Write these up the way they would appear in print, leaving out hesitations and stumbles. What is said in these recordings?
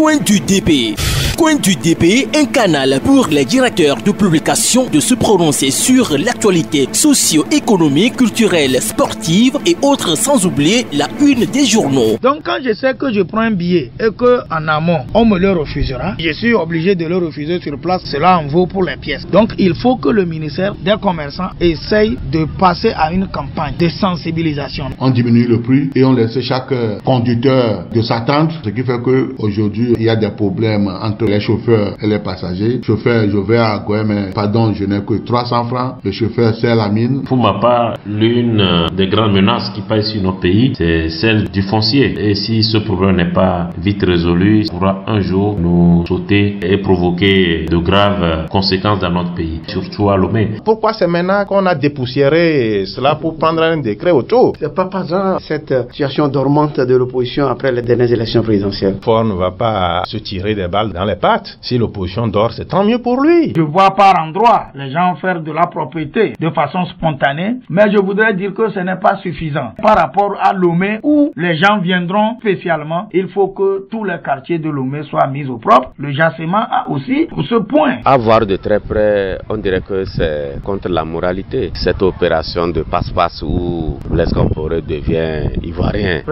Coin du DP. Coin du DP, un canal pour les directeurs de publication de se prononcer sur l'actualité socio-économique, culturelle, sportive et autres, sans oublier la une des journaux. Donc quand je sais que je prends un billet et qu'en amont, on me le refusera, je suis obligé de le refuser sur place. Cela en vaut pour les pièces. Donc il faut que le ministère des Commerçants essaye de passer à une campagne de sensibilisation. On diminue le prix et on laisse chaque conducteur de s'attendre, ce qui fait qu'aujourd'hui, il y a des problèmes entre les chauffeurs et les passagers. Chauffeur, je vais à Goué, mais pardon, je n'ai que 300 francs. Le chauffeur sert la mine. Pour ma part, l'une des grandes menaces qui pèsent sur nos pays, c'est celle du foncier. Et si ce problème n'est pas vite résolu, il pourra un jour nous sauter et provoquer de graves conséquences dans notre pays, surtout à Lomé. Pourquoi c'est maintenant qu'on a dépoussiéré cela pour prendre un décret autour? C'est pas passant cette situation dormante de l'opposition après les dernières élections présidentielles. Ford ne va pas se tirer des balles dans les pattes. Si l'opposition dort, c'est tant mieux pour lui. Je vois par endroits les gens faire de la propriété de façon spontanée, mais je voudrais dire que ce n'est pas suffisant. Par rapport à Lomé, où les gens viendront spécialement, il faut que tous les quartiers de Lomé soient mis au propre. Le Jassement a aussi ce point. À voir de très près, on dirait que c'est contre la moralité. Cette opération de passe-passe où Blaise Compaoré devient ivoirien,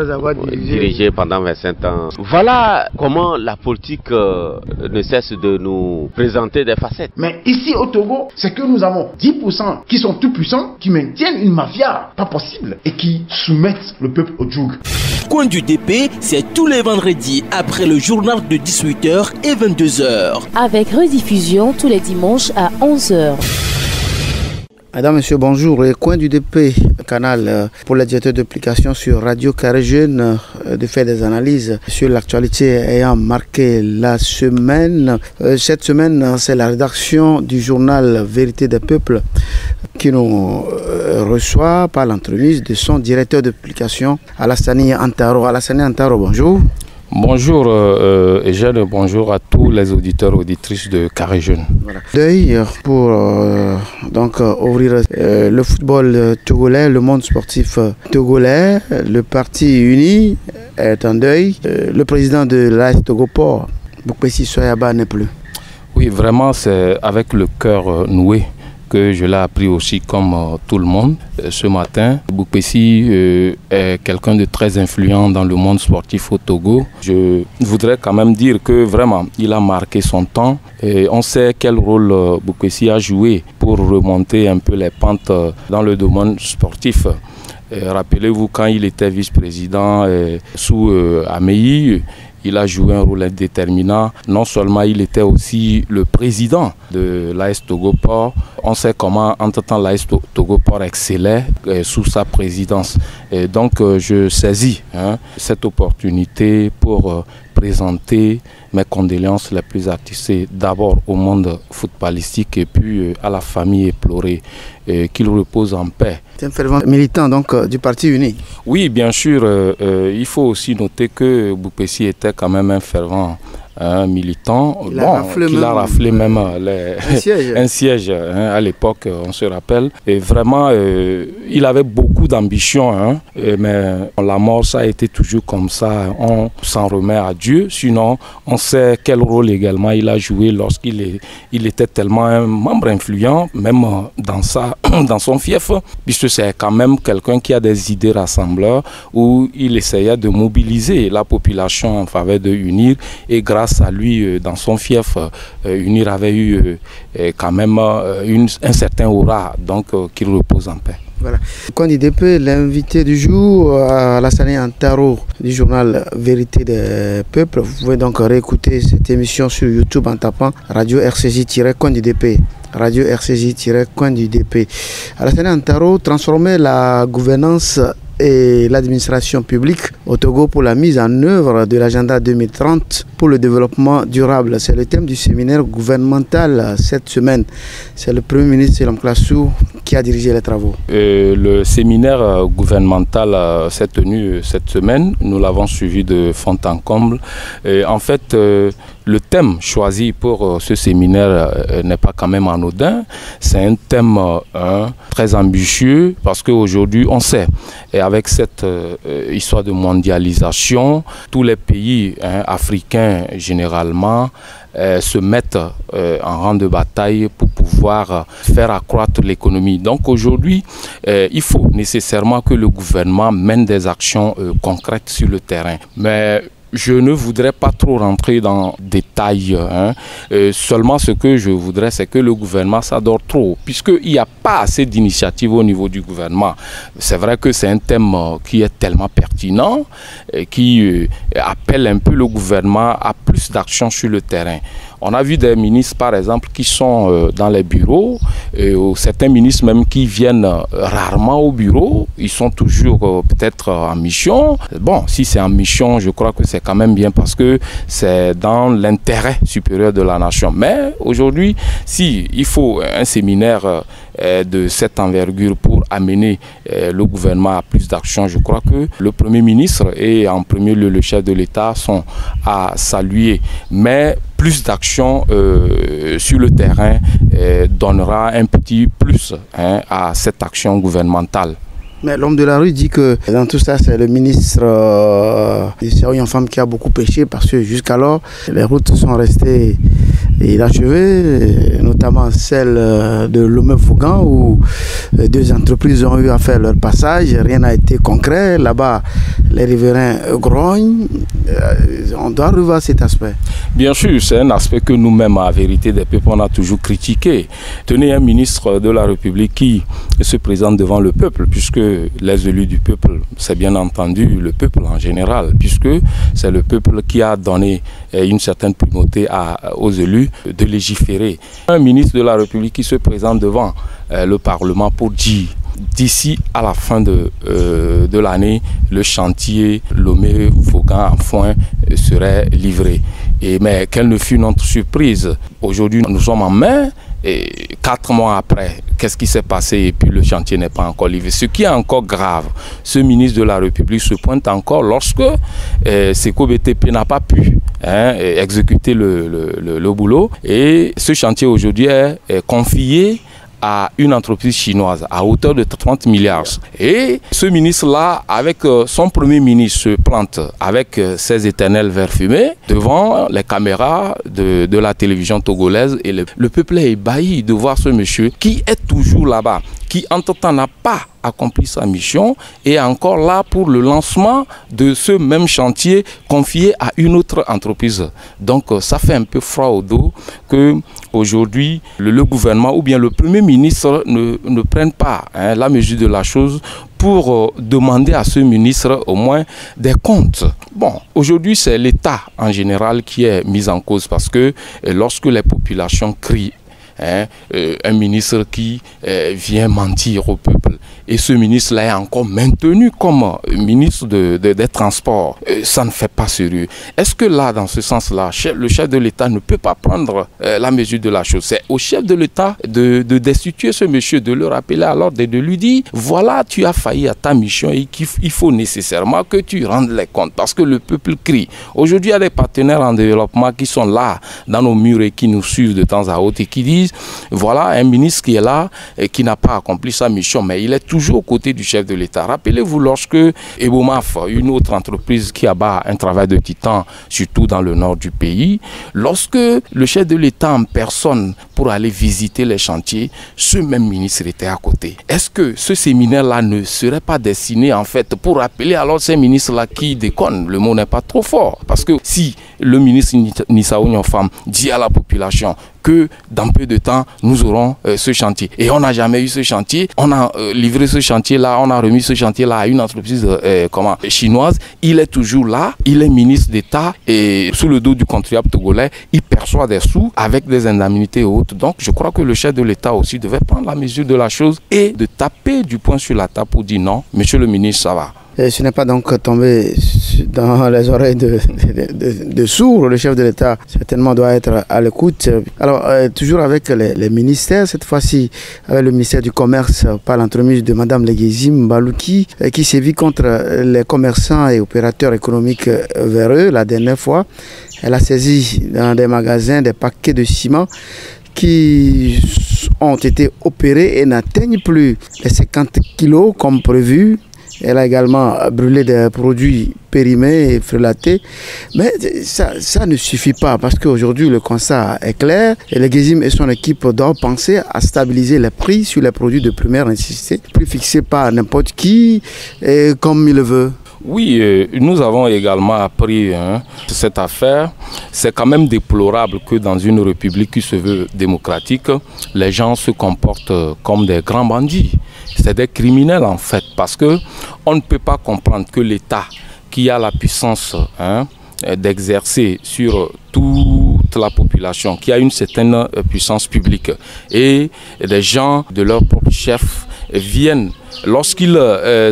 dirigé pendant 25 ans. Voilà comment la politique ne cesse de nous présenter des facettes. Mais ici au Togo, c'est que nous avons 10% qui sont tout puissants, qui maintiennent une mafia pas possible et qui soumettent le peuple au joug. Coin du DP, c'est tous les vendredis après le journal de 18h et 22h. Avec rediffusion tous les dimanches à 11h. Mesdames, Messieurs, bonjour. Le Coin du DP, canal pour les directeurs d'application sur Radio Carré Jeune, de faire des analyses sur l'actualité ayant marqué la semaine. Cette semaine, c'est la rédaction du journal Vérité des Peuples qui nous reçoit par l'entremise de son directeur d'application, Alassane Antaro. Alassane Antaro, bonjour. Bonjour Eugène, bonjour à tous les auditeurs et auditrices de Carré Jeune. Voilà. Deuil pour ouvrir le football togolais, le monde sportif togolais. Le parti uni est en deuil. Le président de l'AS Togo Port, Boukpessi Soyaba, n'est plus. Oui, vraiment c'est avec le cœur noué que je l'ai appris aussi comme tout le monde ce matin. Boukpessi est quelqu'un de très influent dans le monde sportif au Togo. Je voudrais quand même dire que vraiment il a marqué son temps et on sait quel rôle Boukpessi a joué pour remonter un peu les pentes dans le domaine sportif. Rappelez-vous quand il était vice-président sous Ameyi, il a joué un rôle déterminant. Non seulement il était aussi le président de l'AS Togo Port. On sait comment, entre-temps, l'AS Togo Port excellait sous sa présidence. Et donc, je saisis cette opportunité pour présenter mes condoléances les plus attristées d'abord au monde footballistique et puis à la famille éplorée. Qu'il repose en paix. C'est un fervent militant donc du Parti uni. Oui, bien sûr. Il faut aussi noter que Boukpessi était quand même un fervent militant. Il a raflé même un siège à l'époque, on se rappelle. Et vraiment, il avait beaucoup d'ambition. Mais la mort, ça a été toujours comme ça. On s'en remet à Dieu. Sinon, on sait quel rôle également il a joué lorsqu'il était tellement un membre influent, même dans son fief, puisque c'est quand même quelqu'un qui a des idées rassembleurs, où il essayait de mobiliser la population en faveur de UNIR, et grâce à lui, dans son fief, UNIR avait eu quand même un certain aura, donc qu'il repose en paix. Voilà. Candidat, l'invité du jour, Alassane Antaro du journal Vérité des Peuples. Vous pouvez donc réécouter cette émission sur YouTube en tapant Radio RCJ-COIN-du-DP. Radio RCJ-COIN-du-DP. Alassane Antaro transformait la gouvernance et l'administration publique au Togo pour la mise en œuvre de l'agenda 2030 pour le développement durable. C'est le thème du séminaire gouvernemental cette semaine. C'est le Premier ministre Selam Klassou qui a dirigé les travaux. Le séminaire gouvernemental s'est tenu cette semaine. Nous l'avons suivi de fond en comble. En fait, le thème choisi pour ce séminaire n'est pas quand même anodin. C'est un thème très ambitieux parce qu'aujourd'hui, on sait, et avec cette histoire de mondialisation, tous les pays africains généralement se mettent en rang de bataille pour pouvoir faire accroître l'économie. Donc aujourd'hui, il faut nécessairement que le gouvernement mène des actions concrètes sur le terrain. Mais je ne voudrais pas trop rentrer dans des détails. Seulement ce que je voudrais, c'est que le gouvernement s'adore trop, puisqu'il n'y a pas assez d'initiatives au niveau du gouvernement. C'est vrai que c'est un thème qui est tellement pertinent, qui appelle un peu le gouvernement à plus d'actions sur le terrain. On a vu des ministres, par exemple, qui sont dans les bureaux, certains ministres même qui viennent rarement au bureau. Ils sont toujours peut-être en mission. Bon, si c'est en mission, je crois que c'est quand même bien parce que c'est dans l'intérêt supérieur de la nation. Mais aujourd'hui, si il faut un séminaire de cette envergure pour amener le gouvernement à plus d'actions, je crois que le Premier ministre et en premier lieu le chef de l'État sont à saluer. Mais plus d'action sur le terrain donnera un petit plus à cette action gouvernementale. Mais l'homme de la rue dit que dans tout ça, c'est le ministre des Sérieux Femmes qui a beaucoup pêché parce que jusqu'alors, les routes sont restées inachevées, notamment celle de Lomé-Fougan où deux entreprises ont eu à faire leur passage, rien n'a été concret. Là-bas, les riverains grognent. On doit revoir cet aspect. Bien sûr, c'est un aspect que nous-mêmes, à Vérité des Peuples, on a toujours critiqué. Tenez un ministre de la République qui se présente devant le peuple, puisque les élus du peuple, c'est bien entendu le peuple en général, puisque c'est le peuple qui a donné une certaine primauté aux élus de légiférer. Un ministre de la République qui se présente devant le Parlement pour dire d'ici à la fin de l'année, le chantier Lomé-Fougan en foin serait livré. Mais quelle ne fut notre surprise? Aujourd'hui, nous sommes en mai. Et 4 mois après, qu'est-ce qui s'est passé? Et puis le chantier n'est pas encore livré. Ce qui est encore grave, ce ministre de la République se pointe encore lorsque Seko BTP n'a pas pu exécuter le boulot. Et ce chantier aujourd'hui est confié à une entreprise chinoise à hauteur de 30 milliards. Et ce ministre-là, avec son premier ministre, se plante avec ses éternels verres fumés devant les caméras de la télévision togolaise. Et le peuple est ébahi de voir ce monsieur qui est toujours là-bas, qui entre-temps n'a pas accompli sa mission et est encore là pour le lancement de ce même chantier confié à une autre entreprise. Donc ça fait un peu froid au dos que aujourd'hui le gouvernement ou bien le Premier ministre ne prenne pas la mesure de la chose pour demander à ce ministre au moins des comptes. Bon, aujourd'hui c'est l'État en général qui est mis en cause parce que lorsque les populations crient un ministre qui vient mentir au peuple. Et ce ministre-là est encore maintenu comme ministre des Transports. Ça ne fait pas sérieux. Est-ce que là, dans ce sens-là, le chef de l'État ne peut pas prendre la mesure de la chose? C'est au chef de l'État de destituer ce monsieur, de le rappeler à l'ordre et de lui dire, voilà, tu as failli à ta mission et qu'il faut nécessairement que tu rendes les comptes parce que le peuple crie. Aujourd'hui, il y a des partenaires en développement qui sont là, dans nos murs et qui nous suivent de temps à autre et qui disent, voilà un ministre qui est là et qui n'a pas accompli sa mission, mais il est toujours aux côtés du chef de l'État. Rappelez-vous lorsque Ebomaf, une autre entreprise qui abat un travail de titan, surtout dans le nord du pays, lorsque le chef de l'État en personne pour aller visiter les chantiers, ce même ministre était à côté. Est-ce que ce séminaire-là ne serait pas destiné en fait pour rappeler alors ces ministres-là qui déconnent? Le mot n'est pas trop fort. Parce que si le ministre Nissao Nyofam dit à la population que dans peu de temps, nous aurons ce chantier. Et on n'a jamais eu ce chantier. On a livré ce chantier-là, on a remis ce chantier-là à une entreprise chinoise. Il est toujours là, il est ministre d'État et sous le dos du contribuable togolais, il perçoit des sous avec des indemnités hautes. Donc, je crois que le chef de l'État aussi devait prendre la mesure de la chose et de taper du poing sur la table pour dire non, monsieur le ministre, ça va. Et ce n'est pas donc tombé dans les oreilles de sourds. Le chef de l'État certainement doit être à l'écoute. Alors, toujours avec les ministères, cette fois-ci avec le ministère du Commerce par l'entremise de Mme Legezim Balouki, qui sévit contre les commerçants et opérateurs économiques véreux. La dernière fois, elle a saisi dans des magasins des paquets de ciment qui ont été opérés et n'atteignent plus les 50 kilos comme prévu. Elle a également brûlé des produits périmés et frelatés. Mais ça ne suffit pas parce qu'aujourd'hui le constat est clair. Et Legezim et son équipe doivent penser à stabiliser les prix sur les produits de première nécessité, prix fixés par n'importe qui et comme il le veut. Oui, nous avons également appris cette affaire. C'est quand même déplorable que dans une république qui se veut démocratique, les gens se comportent comme des grands bandits. C'est des criminels en fait, parce que on ne peut pas comprendre que l'État qui a la puissance d'exercer sur toute la population, qui a une certaine puissance publique, et des gens de leur propre chef viennent, lorsqu'ils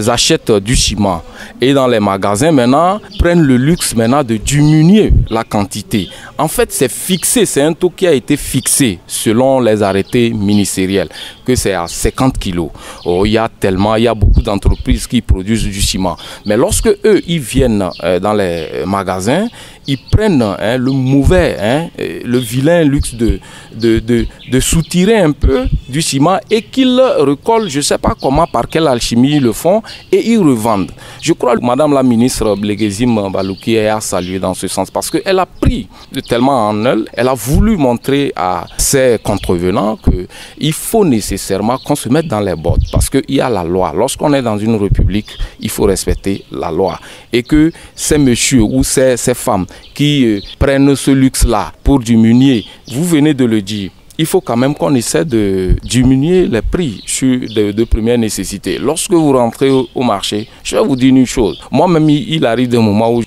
achètent du ciment et dans les magasins maintenant, prennent le luxe maintenant de diminuer la quantité. En fait, c'est fixé, c'est un taux qui a été fixé selon les arrêtés ministériels, que c'est à 50 kilos. Oh, il y a beaucoup d'entreprises qui produisent du ciment. Mais lorsque eux, ils viennent dans les magasins, ils prennent le mauvais, le vilain luxe de soutirer un peu du ciment et qu'ils recollent, je ne sais pas comment, par quelle alchimie ils le font, et ils revendent. Je crois que Madame la ministre Legezim Balouki a salué dans ce sens parce qu'elle a pris tellement en elle a voulu montrer à ces contrevenants qu'il faut nécessairement qu'on se mette dans les bottes parce qu'il y a la loi. Lorsqu'on est dans une république, il faut respecter la loi. Et que ces messieurs ou ces femmes qui prennent ce luxe-là pour diminuer, vous venez de le dire, il faut quand même qu'on essaie de diminuer les prix de première nécessité. Lorsque vous rentrez au marché, je vais vous dire une chose. Moi-même, il arrive des moments où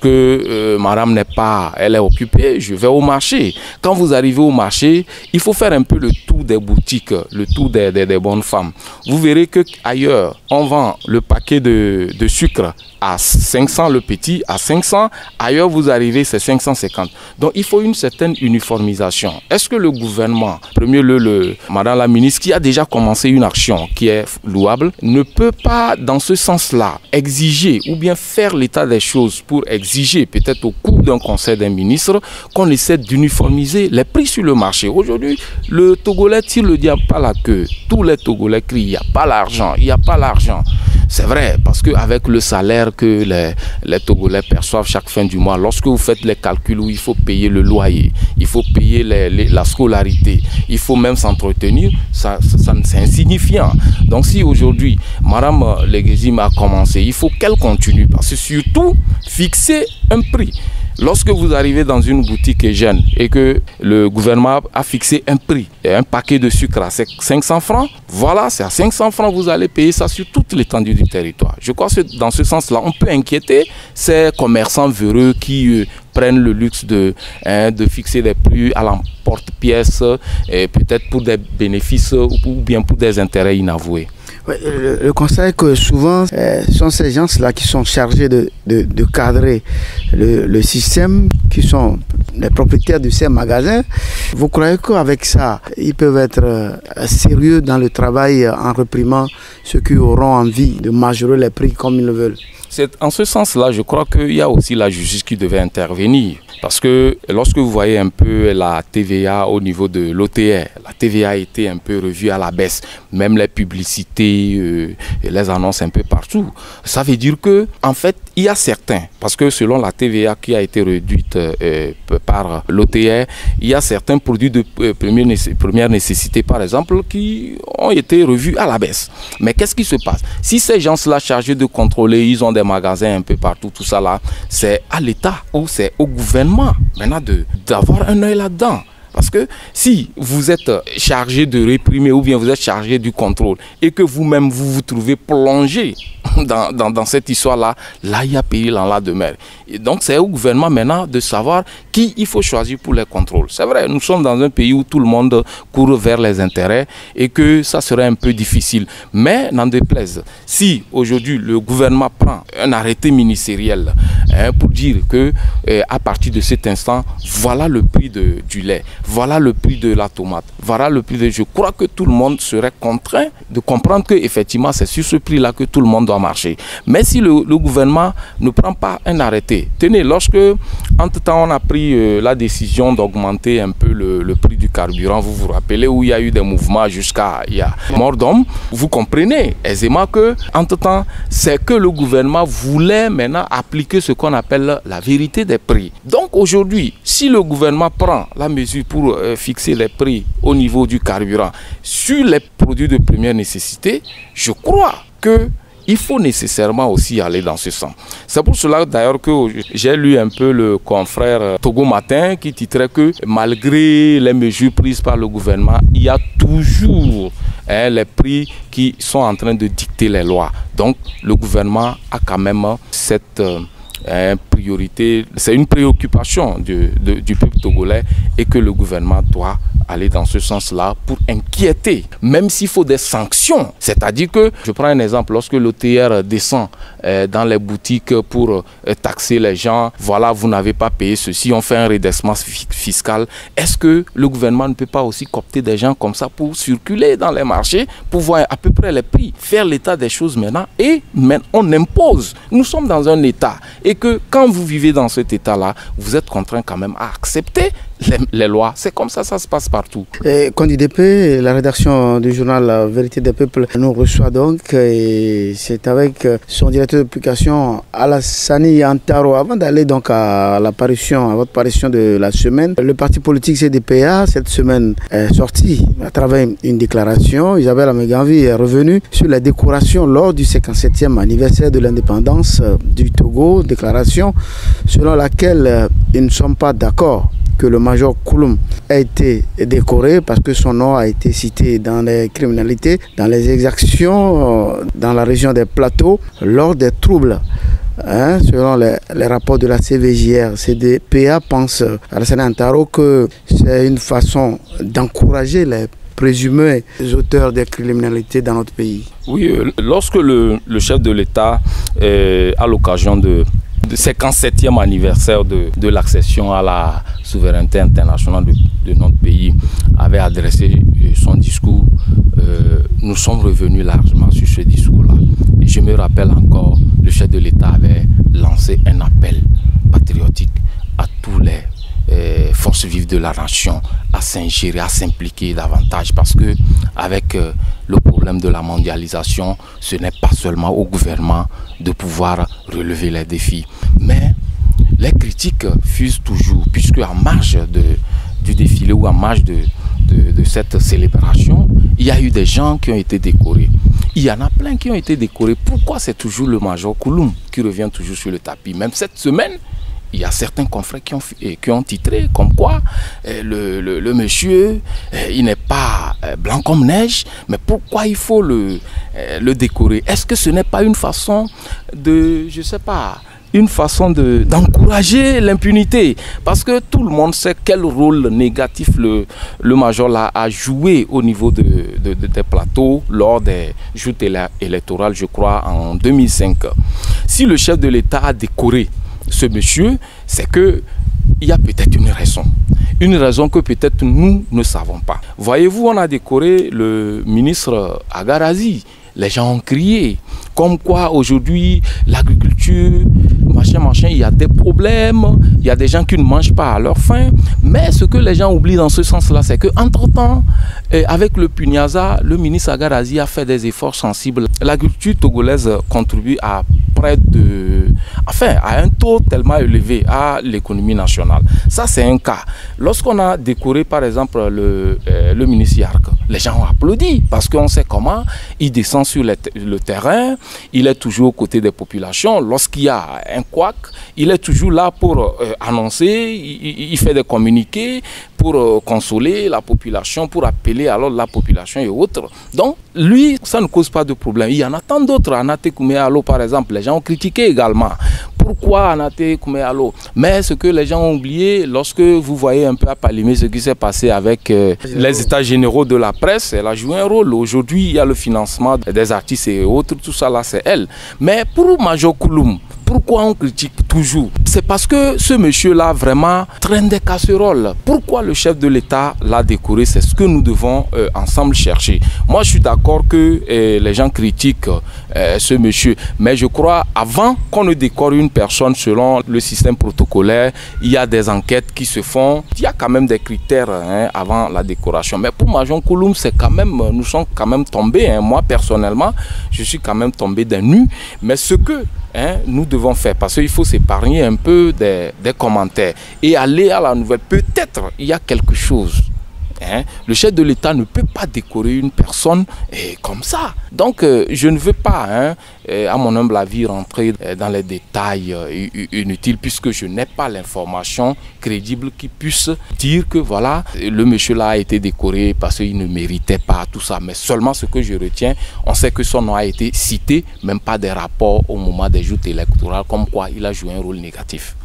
madame n'est pas, elle est occupée, je vais au marché. Quand vous arrivez au marché, il faut faire un peu le tour des boutiques, le tour des bonnes femmes. Vous verrez qu'ailleurs, on vend le paquet de sucre à 500, le petit à 500. Ailleurs, vous arrivez, c'est 550. Donc, il faut une certaine uniformisation. Est-ce que le gouvernement, Madame la ministre, qui a déjà commencé une action qui est louable, ne peut pas, dans ce sens-là, exiger ou bien faire l'état des choses pour exiger, peut-être au cours d'un conseil des ministres, qu'on essaie d'uniformiser les prix sur le marché. Aujourd'hui, le Togolais tire le diable par la queue. Tous les Togolais crient, il n'y a pas l'argent, il n'y a pas l'argent. C'est vrai, parce qu'avec le salaire que les Togolais perçoivent chaque fin du mois, lorsque vous faites les calculs où il faut payer le loyer, il faut payer la scolarité, il faut même s'entretenir, c'est insignifiant. Donc si aujourd'hui, Mme Legezim a commencé, il faut qu'elle continue, parce que surtout, fixer un prix. Lorsque vous arrivez dans une boutique jeune et que le gouvernement a fixé un prix, un paquet de sucre à 500 francs, voilà, c'est à 500 francs, vous allez payer ça sur toute l'étendue du territoire. Je crois que dans ce sens-là, on peut inquiéter ces commerçants véreux qui prennent le luxe de fixer des prix à l'emporte-pièce, peut-être pour des bénéfices ou bien pour des intérêts inavoués. Ouais, le constat est que souvent, ce sont ces gens-là qui sont chargés de cadrer le système, qui sont les propriétaires de ces magasins. Vous croyez qu'avec ça, ils peuvent être sérieux dans le travail en réprimant ceux qui auront envie de majorer les prix comme ils le veulent? En ce sens-là, je crois qu'il y a aussi la justice qui devait intervenir. Parce que lorsque vous voyez un peu la TVA au niveau de l'OTR, la TVA a été un peu revue à la baisse. Même les publicités, les annonces un peu partout. Ça veut dire que, en fait, il y a certains, parce que selon la TVA qui a été réduite par l'OTR, il y a certains produits de première nécessité, par exemple, qui ont été revus à la baisse. Mais qu'est-ce qui se passe? Si ces gens-là chargés de contrôler, ils ont des magasins un peu partout, tout ça là, c'est à l'État ou c'est au gouvernement maintenant d'avoir un œil là-dedans. Parce que si vous êtes chargé de réprimer ou bien vous êtes chargé du contrôle et que vous-même vous trouvez plongé dans cette histoire-là, là il y a péril en la demeure. Et donc c'est au gouvernement maintenant de savoir qui il faut choisir pour les contrôles. C'est vrai, nous sommes dans un pays où tout le monde court vers les intérêts et que ça serait un peu difficile. Mais n'en déplaise, si aujourd'hui le gouvernement prend un arrêté ministériel pour dire que à partir de cet instant, voilà le prix du lait, voilà le prix de la tomate, voilà le prix de... Je crois que tout le monde serait contraint de comprendre que effectivement c'est sur ce prix-là que tout le monde doit marcher. Mais si le gouvernement ne prend pas un arrêté, tenez, lorsque entre-temps on a pris la décision d'augmenter un peu le prix du carburant, vous vous rappelez où il y a eu des mouvements jusqu'à il y a mort d'homme, vous comprenez aisément que entre-temps c'est que le gouvernement voulait maintenant appliquer ce qu'on appelle la vérité des prix. Donc aujourd'hui, si le gouvernement prend la mesure pour fixer les prix au niveau du carburant sur les produits de première nécessité, je crois que il faut nécessairement aussi aller dans ce sens. C'est pour cela d'ailleurs que j'ai lu un peu le confrère Togo Matin qui titrait que malgré les mesures prises par le gouvernement, il y a toujours les prix qui sont en train de dicter les lois. Donc le gouvernement a quand même cette priorité, c'est une préoccupation du peuple togolais et que le gouvernement doit aller dans ce sens-là pour inquiéter, même s'il faut des sanctions. C'est-à-dire que, je prends un exemple, lorsque l'OTR descend dans les boutiques pour taxer les gens, voilà, vous n'avez pas payé ceci, on fait un redressement fiscal. Est-ce que le gouvernement ne peut pas aussi coopter des gens comme ça pour circuler dans les marchés, pour voir à peu près les prix, faire l'état des choses maintenant et on impose. Nous sommes dans un état et que quand vous vivez dans cet état-là, vous êtes contraint quand même à accepter les lois. C'est comme ça se passe partout. CONDIDP, la rédaction du journal La Vérité des Peuples nous reçoit donc et c'est avec son directeur de publication Alassani Antaro. Avant d'aller donc à votre parution de la semaine, le parti politique CDPA cette semaine est sorti à travers une déclaration. Isabelle Ameganvi est revenue sur la décoration lors du 57e anniversaire de l'indépendance du Togo, déclaration selon laquelle ils ne sont pas d'accord que le major Kouloum a été décoré parce que son nom a été cité dans les criminalités, dans les exactions dans la région des plateaux lors des troubles. Selon les rapports de la CVJR, CDPA pense à Alassane Antaro que c'est une façon d'encourager les présumés auteurs des criminalités dans notre pays. Oui, lorsque le chef de l'État, à l'occasion de 57e anniversaire de l'accession à la souveraineté internationale de notre pays, avait adressé son discours, nous sommes revenus largement sur ce discours-là. Et je me rappelle encore, le chef de l'État avait lancé un appel patriotique à tous les forces vives de la nation à s'ingérer, à s'impliquer davantage parce que avec le problème de la mondialisation, ce n'est pas seulement au gouvernement de pouvoir relever les défis. Mais les critiques fusent toujours, puisque en marge du défilé ou en marge de cette célébration, il y a eu des gens qui ont été décorés. Il y en a plein qui ont été décorés. Pourquoi c'est toujours le major Kouloum qui revient toujours sur le tapis? Même cette semaine, il y a certains confrères qui ont titré comme quoi le monsieur, il n'est pas blanc comme neige, mais pourquoi il faut le décorer? Est-ce que ce n'est pas une façon de, je ne sais pas, une façon d'encourager l'impunité? Parce que tout le monde sait quel rôle négatif le major là a joué au niveau des plateaux lors des joutes électorales, je crois, en 2005. Si le chef de l'État a décoré ce monsieur, c'est que il y a peut-être une raison que peut-être nous ne savons pas. Voyez-vous, on a décoré le ministre Agarazi. Les gens ont crié, comme quoi aujourd'hui l'agriculture, machin, il y a des problèmes, il y a des gens qui ne mangent pas à leur faim. Mais ce que les gens oublient dans ce sens-là, c'est qu'entre-temps, avec le Punyaza, le ministre Agarazi a fait des efforts sensibles. L'agriculture togolaise contribue à près de... Enfin, à un taux tellement élevé à l'économie nationale. Ça, c'est un cas. Lorsqu'on a décoré, par exemple, le ministre Yark, les gens ont applaudi parce qu'on sait comment il descend sur le terrain, il est toujours aux côtés des populations. Lorsqu'il y a un couac. Il est toujours là pour annoncer, il fait des communiqués pour consoler la population, pour appeler alors la population et autres. Donc, lui, ça ne cause pas de problème. Il y en a tant d'autres. Anaté Kouméalo, par exemple, les gens ont critiqué également. Pourquoi Anaté Kouméalo? Mais ce que les gens ont oublié, lorsque vous voyez un peu à Palimé ce qui s'est passé avec les états généraux de la presse, elle a joué un rôle. Aujourd'hui, il y a le financement des artistes et autres, tout ça là, c'est elle. Mais pour Major Kouloum, pourquoi on critique toujours? C'est parce que ce monsieur-là vraiment traîne des casseroles. Pourquoi le chef de l'État l'a décoré? C'est ce que nous devons ensemble chercher. Moi, je suis d'accord que les gens critiquent ce monsieur. Mais je crois, avant qu'on ne décore une personne selon le système protocolaire, il y a des enquêtes qui se font. Il y a quand même des critères avant la décoration. Mais pour Major Kouloum, c'est quand même, nous sommes quand même tombés. Moi, personnellement, je suis quand même tombé d'un nu. Mais ce que nous devons faire, parce qu'il faut s'épargner un peu des commentaires et aller à la nouvelle. Peut-être il y a quelque chose. Le chef de l'État ne peut pas décorer une personne comme ça. Donc je ne veux pas, à mon humble avis, rentrer dans les détails inutiles puisque je n'ai pas l'information crédible qui puisse dire que voilà, le monsieur là a été décoré parce qu'il ne méritait pas tout ça. Mais seulement ce que je retiens, on sait que son nom a été cité, même pas des rapports au moment des joutes électorales, comme quoi il a joué un rôle négatif.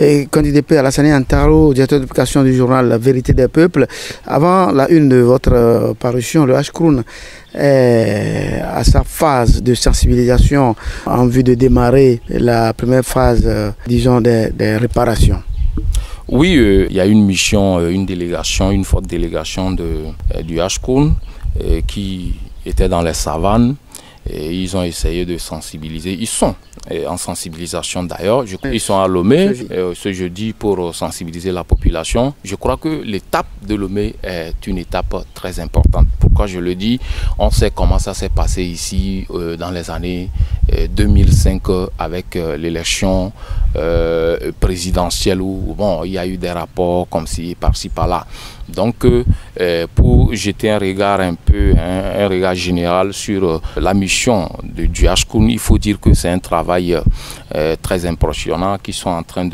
Et candidat Alassane Antaro, directeur de publication du journal La Vérité des Peuples, avant la une de votre parution, le Ashkroun est à sa phase de sensibilisation en vue de démarrer la première phase, disons, des réparations. Oui, il y a une mission, une délégation, une forte délégation du Ashkroun qui était dans les savanes. Et ils ont essayé de sensibiliser. Ils sont en sensibilisation d'ailleurs. Ils sont à Lomé ce jeudi pour sensibiliser la population. Je crois que l'étape de Lomé est une étape très importante. Pourquoi je le dis? On sait comment ça s'est passé ici dans les années 2005 avec l'élection présidentielle où bon, il y a eu des rapports comme ci, par-ci, par-là. Donc, pour jeter un regard un peu, un regard général sur la mission du Ashkroun, il faut dire que c'est un travail très impressionnant qu'ils sont en train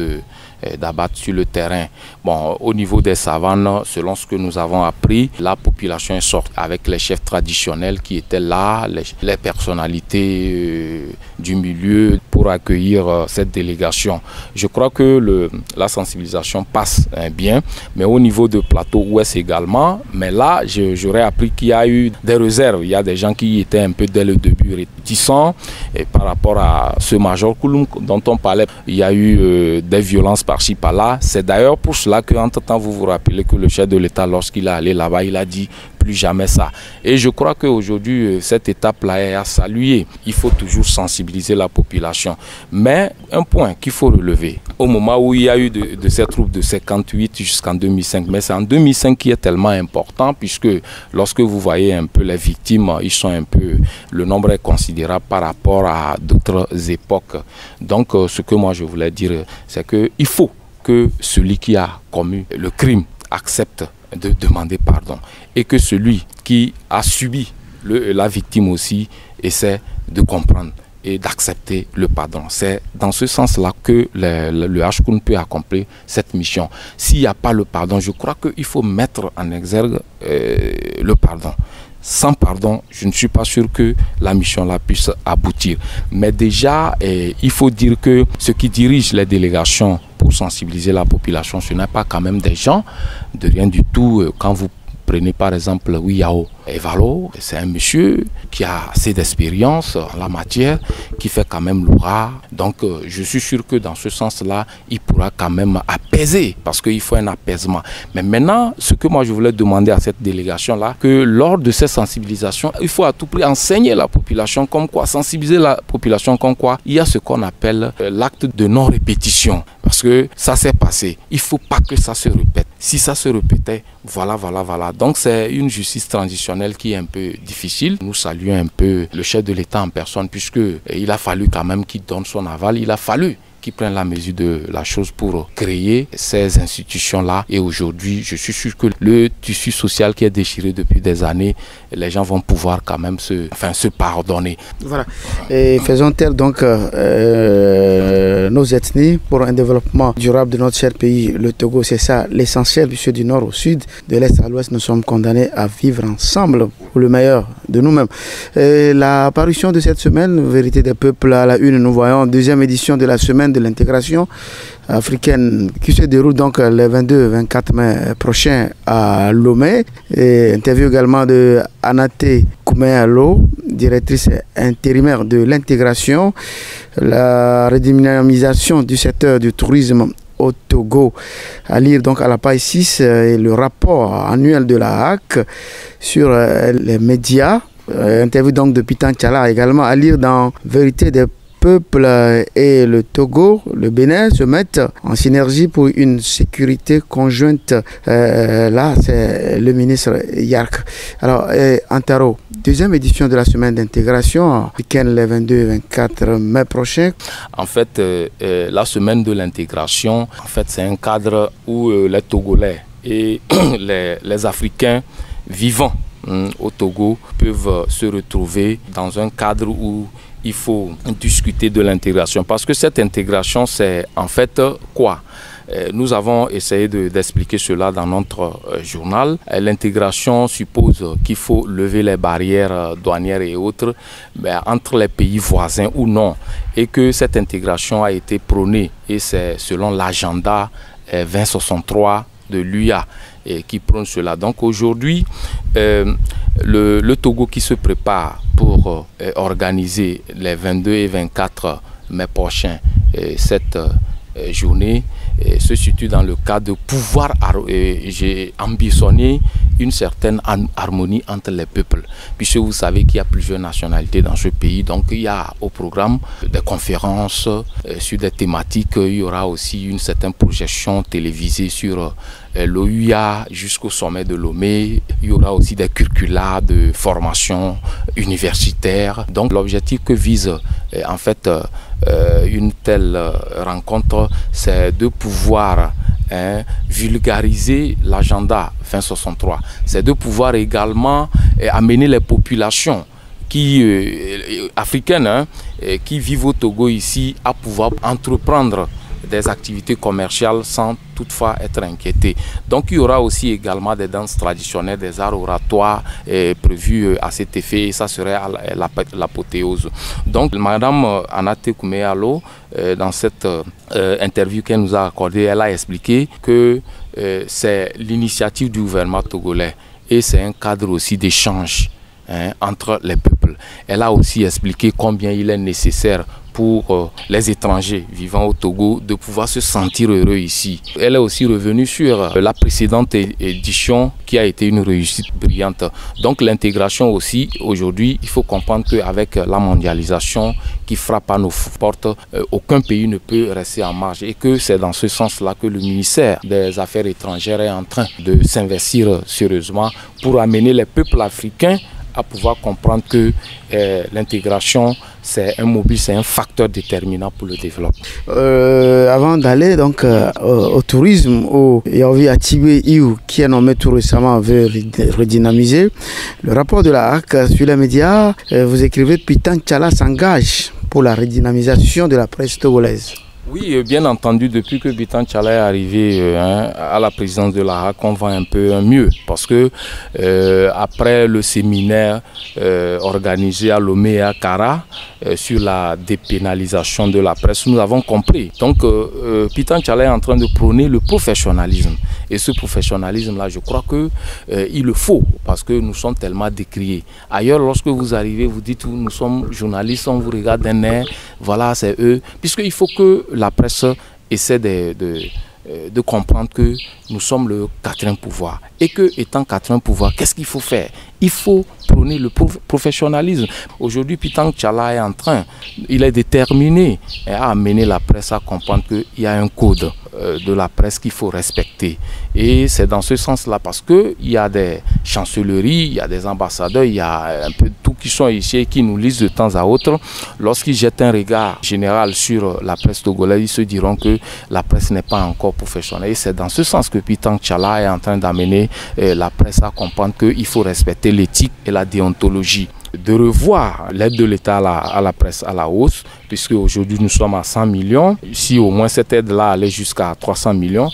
d'abattre sur le terrain. Bon, au niveau des savanes, selon ce que nous avons appris, la population est sortie avec les chefs traditionnels qui étaient là, les personnalités du milieu pour accueillir cette délégation. Je crois que la sensibilisation passe bien, mais au niveau de plateau ouest également, mais là j'aurais appris qu'il y a eu des réserves. Il y a des gens qui étaient un peu dès le début réticents et par rapport à ce Major Kouloum dont on parlait. Il y a eu des violences par-ci par-là. C'est d'ailleurs pour cela qu'entre-temps vous vous rappelez que le chef de l'État, lorsqu'il est allé là-bas, il a dit plus jamais ça. Et je crois qu'aujourd'hui, cette étape-là est à saluer. Il faut toujours sensibiliser la population. Mais un point qu'il faut relever, au moment où il y a eu de ces troupes de 58 jusqu'en 2005, mais c'est en 2005 qui est tellement important puisque lorsque vous voyez un peu les victimes, ils sont un peu, le nombre est considérable par rapport à d'autres époques. Donc ce que moi je voulais dire, c'est qu'il faut que celui qui a commis le crime accepte de demander pardon et que celui qui a subi la victime aussi essaie de comprendre et d'accepter le pardon. C'est dans ce sens-là que le Ashkroun peut accomplir cette mission. S'il n'y a pas le pardon, je crois qu'il faut mettre en exergue le pardon. Sans pardon, je ne suis pas sûr que la mission-là puisse aboutir. Mais déjà, il faut dire que ceux qui dirigent les délégations pour sensibiliser la population, ce n'est pas quand même des gens de rien du tout. Quand vous prenez par exemple Wiyao Evalo, c'est un monsieur qui a assez d'expérience en la matière, qui fait quand même l'aura. Donc je suis sûr que dans ce sens-là, il pourra quand même apaiser, parce qu'il faut un apaisement. Mais maintenant, ce que moi je voulais demander à cette délégation-là, que lors de ces sensibilisations, il faut à tout prix enseigner la population comme quoi, sensibiliser la population comme quoi, il y a ce qu'on appelle l'acte de non-répétition. Parce que ça s'est passé. Il ne faut pas que ça se répète. Si ça se répétait, voilà. Donc c'est une justice transitionnelle qui est un peu difficile. Nous saluons un peu le chef de l'État en personne puisqu'il a fallu quand même qu'il donne son aval. Il a fallu qu'il prenne la mesure de la chose pour créer ces institutions-là. Et aujourd'hui, je suis sûr que le tissu social qui est déchiré depuis des années les gens vont pouvoir quand même se pardonner. Voilà. Et faisons taire donc nos ethnies pour un développement durable de notre cher pays, le Togo. C'est ça l'essentiel, puisque du nord au sud, de l'est à l'ouest, nous sommes condamnés à vivre ensemble pour le meilleur de nous-mêmes. La parution de cette semaine, Vérité des peuples à la une, nous voyons deuxième édition de la semaine de l'intégration africaine qui se déroule donc les 22-24 mai prochains à Lomé. Et interview également de Anaté Kouméalo, directrice intérimaire de l'intégration, la redynamisation du secteur du tourisme au Togo. À lire donc à la page 6 le rapport annuel de la HAC sur les médias. Interview donc de Pitan Tchala également à lire dans Vérité des peuples et le Togo, le Bénin se mettent en synergie pour une sécurité conjointe. Là, c'est le ministre Yark. Alors, Antaro, deuxième édition de la semaine d'intégration, week-end les 22 et 24 mai prochains. En fait, la semaine de l'intégration, en fait, c'est un cadre où les Togolais et les Africains vivant au Togo peuvent se retrouver dans un cadre où il faut discuter de l'intégration. Parce que cette intégration, c'est en fait quoi? Nous avons essayé d'expliquer cela dans notre journal. L'intégration suppose qu'il faut lever les barrières douanières et autres entre les pays voisins ou non. Et que cette intégration a été prônée. Et c'est selon l'agenda 2063 de l'UA qui prône cela. Donc aujourd'hui, le Togo qui se prépare pour organiser les 22 et 24 mai prochains cette journée se situe dans le cadre de pouvoir j'ai ambitionné une certaine harmonie entre les peuples, puisque vous savez qu'il y a plusieurs nationalités dans ce pays. Donc il y a au programme des conférences sur des thématiques. Il y aura aussi une certaine projection télévisée sur l'OUA jusqu'au sommet de Lomé. Il y aura aussi des curricula de formation universitaire. Donc l'objectif que vise en fait une telle rencontre, c'est de pouvoir vulgariser l'agenda 2063. C'est de pouvoir également amener les populations africaines qui vivent au Togo ici à pouvoir entreprendre des activités commerciales sans toutefois être inquiétés. Donc il y aura aussi également des danses traditionnelles, des arts oratoires prévus à cet effet, et ça serait l'apothéose. Donc Madame Anaté Kouméalo, dans cette interview qu'elle nous a accordée, elle a expliqué que c'est l'initiative du gouvernement togolais et c'est un cadre aussi d'échange entre les peuples. Elle a aussi expliqué combien il est nécessaire pour les étrangers vivant au Togo de pouvoir se sentir heureux ici. Elle est aussi revenue sur la précédente édition qui a été une réussite brillante. Donc l'intégration aussi, aujourd'hui, il faut comprendre qu'avec la mondialisation qui frappe à nos portes, aucun pays ne peut rester en marge et que c'est dans ce sens-là que le ministère des Affaires étrangères est en train de s'investir sérieusement pour amener les peuples africains à pouvoir comprendre que l'intégration, c'est un mobile, c'est un facteur déterminant pour le développement. Avant d'aller donc au tourisme, au Yaovi Atibé Iou, qui est nommé tout récemment, veut redynamiser. Le rapport de la HAC sur les médias, vous écrivez Pitan Tchala s'engage pour la redynamisation de la presse togolaise. Oui, bien entendu, depuis que Pitan Tchala est arrivé à la présidence de la HAC, on va un peu mieux. Parce que après le séminaire organisé à Lomé et à Kara sur la dépénalisation de la presse, nous avons compris. Donc Pitan Tchala est en train de prôner le professionnalisme. Et ce professionnalisme-là, je crois qu'il le faut parce que nous sommes tellement décriés. Ailleurs, lorsque vous arrivez, vous dites nous sommes journalistes, on vous regarde d'un air, voilà, c'est eux. Puisqu'il faut que la presse essaie de comprendre que nous sommes le quatrième pouvoir. Et que, étant quatrième pouvoir, qu'est-ce qu'il faut faire? Il faut prôner le professionnalisme. Aujourd'hui, Pitan Tchala est il est déterminé à amener la presse à comprendre qu'il y a un code de la presse qu'il faut respecter. Et c'est dans ce sens-là, parce qu'il y a des chancelleries, il y a des ambassadeurs, il y a un peu de tout qui sont ici et qui nous lisent de temps à autre. Lorsqu'ils jettent un regard général sur la presse togolaise, ils se diront que la presse n'est pas encore professionnelle. Et c'est dans ce sens que Pitang Tchala est en train d'amener la presse à comprendre qu'il faut respecter l'éthique et la déontologie. De revoir l'aide de l'État à la presse à la hausse, puisque aujourd'hui nous sommes à 100 millions. Si au moins cette aide-là allait jusqu'à 300 millions,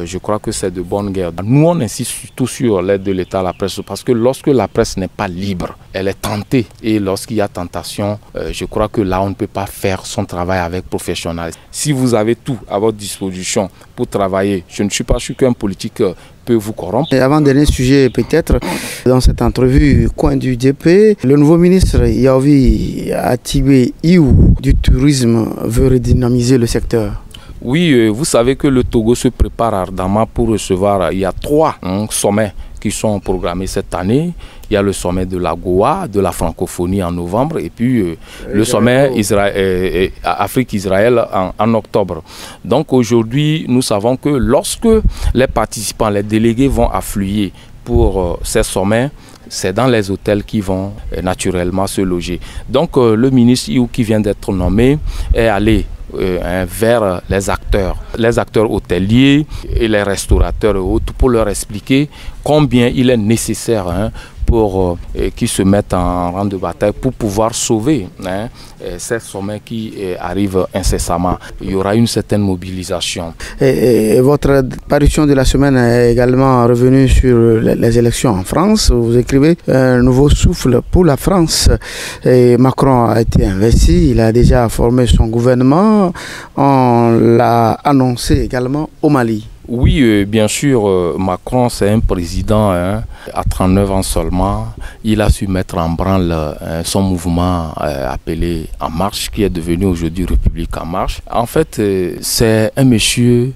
je crois que c'est de bonne guerre. Nous, on insiste surtout sur l'aide de l'État à la presse, parce que lorsque la presse n'est pas libre, elle est tentée. Et lorsqu'il y a tentation, je crois que là, on ne peut pas faire son travail avec professionnalisme. Si vous avez tout à votre disposition pour travailler, je ne suis pas sûr qu'un politique peut vous corrompre. Et avant-dernier sujet peut-être, dans cette entrevue Coin du DP, le nouveau ministre Yaovi Atibé Iou du tourisme veut redynamiser le secteur. Oui, vous savez que le Togo se prépare ardemment pour recevoir, il y a 3 sommets qui sont programmés cette année. Il y a le sommet de la Goa, de la francophonie en novembre, et puis le sommet Afrique-Israël en octobre. Donc aujourd'hui, nous savons que lorsque les participants, les délégués vont affluer pour ces sommets, c'est dans les hôtels qui vont naturellement se loger. Donc le ministre Iou qui vient d'être nommé est allé vers les acteurs hôteliers et les restaurateurs et autres pour leur expliquer combien il est nécessaire pour qu'ils se mettent en rang de bataille pour pouvoir sauver ces sommets qui arrivent incessamment. Il y aura une certaine mobilisation. Et votre parution de la semaine est également revenue sur les élections en France. Vous écrivez un nouveau souffle pour la France. Et Macron a été investi, il a déjà formé son gouvernement. On l'a annoncé également au Mali. Oui, bien sûr, Macron, c'est un président à 39 ans seulement. Il a su mettre en branle son mouvement appelé En Marche, qui est devenu aujourd'hui République En Marche. En fait, c'est un monsieur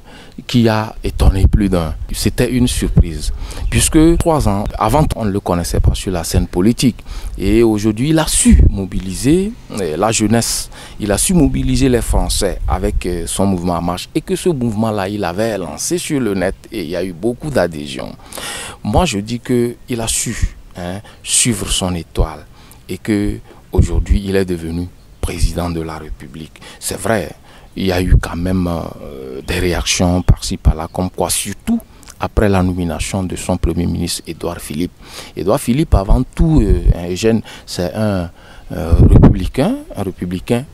qui a étonné plus d'un. C'était une surprise, puisque 3 ans avant, on ne le connaissait pas sur la scène politique. Et aujourd'hui, il a su mobiliser la jeunesse, il a su mobiliser les Français avec son mouvement En Marche, et que ce mouvement-là, il avait lancé sur le net et il y a eu beaucoup d'adhésions. Moi, je dis qu'il a su suivre son étoile et qu'aujourd'hui, il est devenu président de la République. C'est vrai, il y a eu quand même des réactions par-ci par-là, comme quoi, surtout après la nomination de son premier ministre, Édouard Philippe. Édouard Philippe, avant tout, c'est un républicain,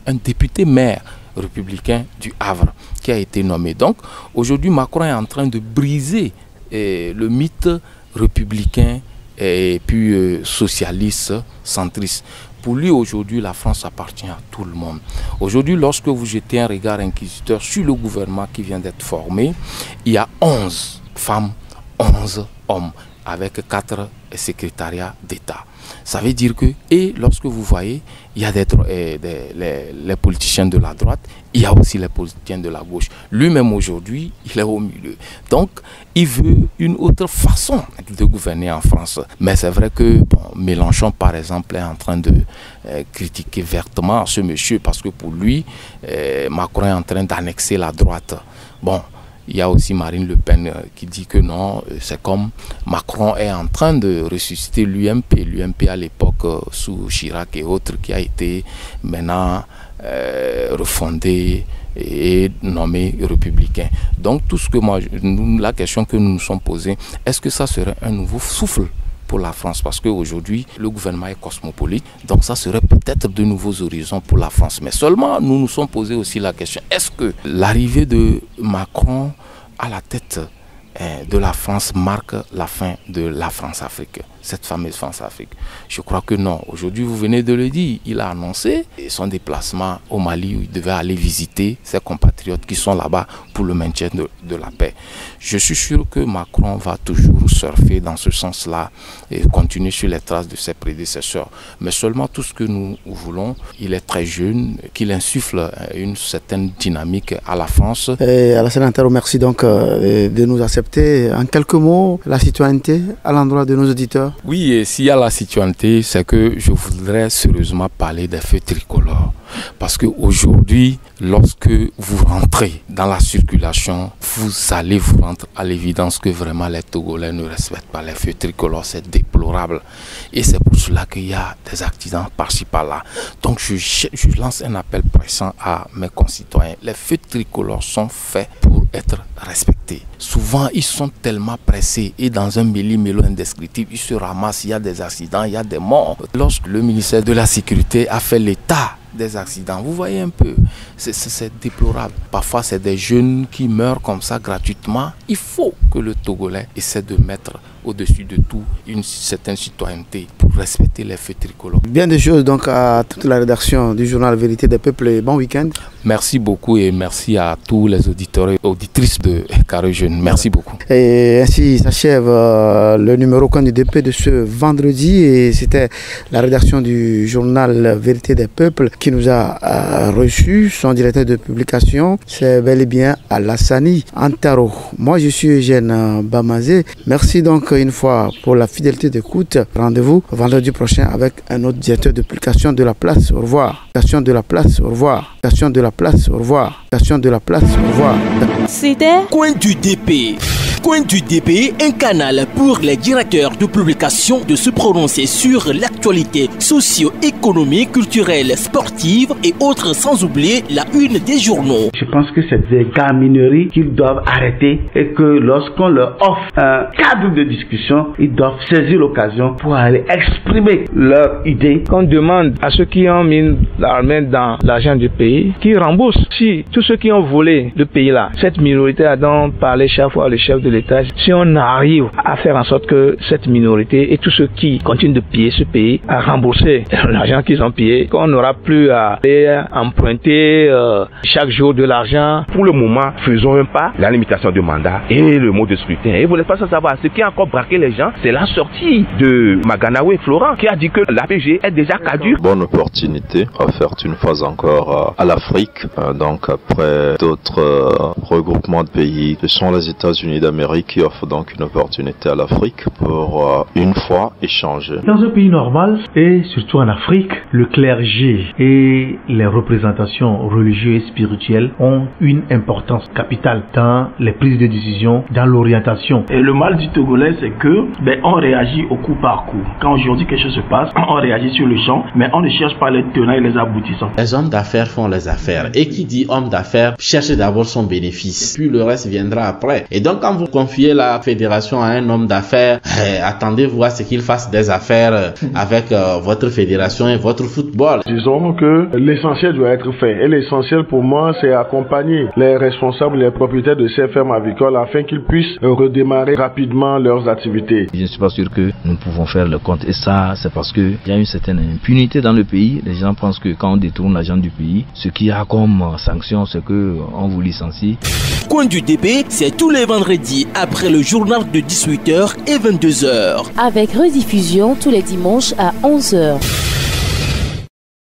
un député maire républicain du Havre qui a été nommé. Donc aujourd'hui, Macron est en train de briser le mythe républicain et puis socialiste, centriste. Pour lui, aujourd'hui, la France appartient à tout le monde. Aujourd'hui, lorsque vous jetez un regard inquisiteur sur le gouvernement qui vient d'être formé, il y a 11 femmes, 11 hommes, avec 4 secrétariats d'État. Ça veut dire que, et lorsque vous voyez, il y a les politiciens de la droite, il y a aussi les politiciens de la gauche. Lui-même aujourd'hui, il est au milieu. Donc, il veut une autre façon de gouverner en France. Mais c'est vrai que Mélenchon, par exemple, est en train de critiquer vertement ce monsieur, parce que pour lui, Macron est en train d'annexer la droite. Bon. Il y a aussi Marine Le Pen qui dit que non, c'est comme Macron est en train de ressusciter l'UMP. L'UMP à l'époque sous Chirac et autres qui a été maintenant refondé et nommé républicain. Donc tout ce que la question que nous nous sommes posée, est-ce que ça serait un nouveau souffle pour la France? Parce qu'aujourd'hui, le gouvernement est cosmopolite, donc ça serait peut-être de nouveaux horizons pour la France. Mais seulement, nous nous sommes posé aussi la question, est-ce que l'arrivée de Macron à la tête de la France marque la fin de la France-Afrique, cette fameuse France-Afrique? Je crois que non. Aujourd'hui, vous venez de le dire, il a annoncé son déplacement au Mali où il devait aller visiter ses compatriotes qui sont là-bas pour le maintien de la paix. Je suis sûr que Macron va toujours surfer dans ce sens-là et continuer sur les traces de ses prédécesseurs. Mais seulement tout ce que nous voulons, il est très jeune, qu'il insuffle une certaine dynamique à la France. Alassane Antaro, merci donc de nous accepter. En quelques mots, la citoyenneté à l'endroit de nos auditeurs. Oui, et s'il y a la citoyenneté, c'est que je voudrais sérieusement parler des feux tricolores. Parce qu'aujourd'hui, lorsque vous rentrez dans la circulation, vous allez vous rendre à l'évidence que vraiment les Togolais ne respectent pas les feux tricolores. C'est déplorable. Et c'est pour cela qu'il y a des accidents par-ci par-là. Donc je lance un appel pressant à mes concitoyens. Les feux tricolores sont faits pour être respectés. Souvent, ils sont tellement pressés et dans un méli-mélo indescriptible, ils se ramassent, il y a des accidents, il y a des morts. Lorsque le ministère de la Sécurité a fait l'état des accidents, vous voyez un peu, c'est déplorable. Parfois, c'est des jeunes qui meurent comme ça gratuitement. Il faut que le Togolais essaie de mettre au-dessus de tout une certaine citoyenneté pour respecter les feux tricolores. Bien des choses donc à toute la rédaction du journal Vérité des Peuples et bon week-end. Merci beaucoup et merci à tous les auditeurs et auditrices de Carré Jeune. Merci beaucoup. Et ainsi s'achève le numéro CONUDP de ce vendredi et c'était la rédaction du journal Vérité des Peuples qui nous a reçu. Son directeur de publication, c'est bel et bien Alassani Antaro. Moi je suis Eugène Bamazé. Merci donc une fois pour la fidélité d'écoute. Rendez-vous vendredi prochain avec un autre directeur de publication de la place. Au revoir. Station de la place. Au revoir. Station de la place. Au revoir. Station de la place. Au revoir. C'était Coin du DP. Coin du DP, un canal pour les directeurs de publication de se prononcer sur l'actualité socio-économique, culturelle, sportive et autres, sans oublier la une des journaux. Je pense que c'est des gamineries qu'ils doivent arrêter et que lorsqu'on leur offre un cadre de discussion, ils doivent saisir l'occasion pour aller exprimer leurs idées. Qu'on demande à ceux qui ont mis la main dans l'argent du pays, qu'ils remboursent. Si tous ceux qui ont volé le pays là, cette minorité a donc parlé chaque fois le chef de l'État, si on arrive à faire en sorte que cette minorité et tous ceux qui continuent de piller ce pays à rembourser l'argent qu'ils ont pillé, qu'on n'aura plus à aller emprunter chaque jour de l'argent. Pour le moment, faisons un pas, la limitation de mandat et le mot de scrutin. Et vous n'êtes pas sans savoir, ce qui a encore braqué les gens, c'est la sortie de Maganawe Florent qui a dit que l'APG est déjà caduque. Bonne opportunité offerte une fois encore à l'Afrique. Donc après d'autres regroupements de pays, ce sont les États-Unis d'Amérique qui offrent donc une opportunité à l'Afrique pour une fois échanger. Dans un pays normal et surtout en Afrique, le clergé et les représentations religieuses et spirituelles ont une importance capitale dans les prises de décision, dans l'orientation. Et le mal du Togolais, c'est que on réagit au coup par coup. Quand aujourd'hui quelque chose se passe, on réagit sur le champ, mais on ne cherche pas les tenants et les aboutissants. Les hommes d'affaires font les affaires. Et qui dit homme d'affaires cherche d'abord son bénéfice, puis le reste viendra après. Et donc quand vous confiez la fédération à un homme d'affaires, attendez-vous à ce qu'il fasse des affaires avec votre fédération et votre football. Disons que l'essentiel doit être fait. Et l'essentiel pour moi, c'est accompagner les responsables, les propriétaires de ces fermes avicoles afin qu'ils puissent redémarrer rapidement leurs activités. Je ne suis pas sûr que nous pouvons faire le compte. Et ça, c'est parce qu'il y a une certaine impunité dans le pays. Les gens pensent que quand on détourne l'argent du pays, ce qu'il y a comme sanction, c'est qu'on vous licencie. Coin du DP, c'est tous les vendredis après le journal de 18h et 22h. Avec rediffusion tous les dimanches à 11h.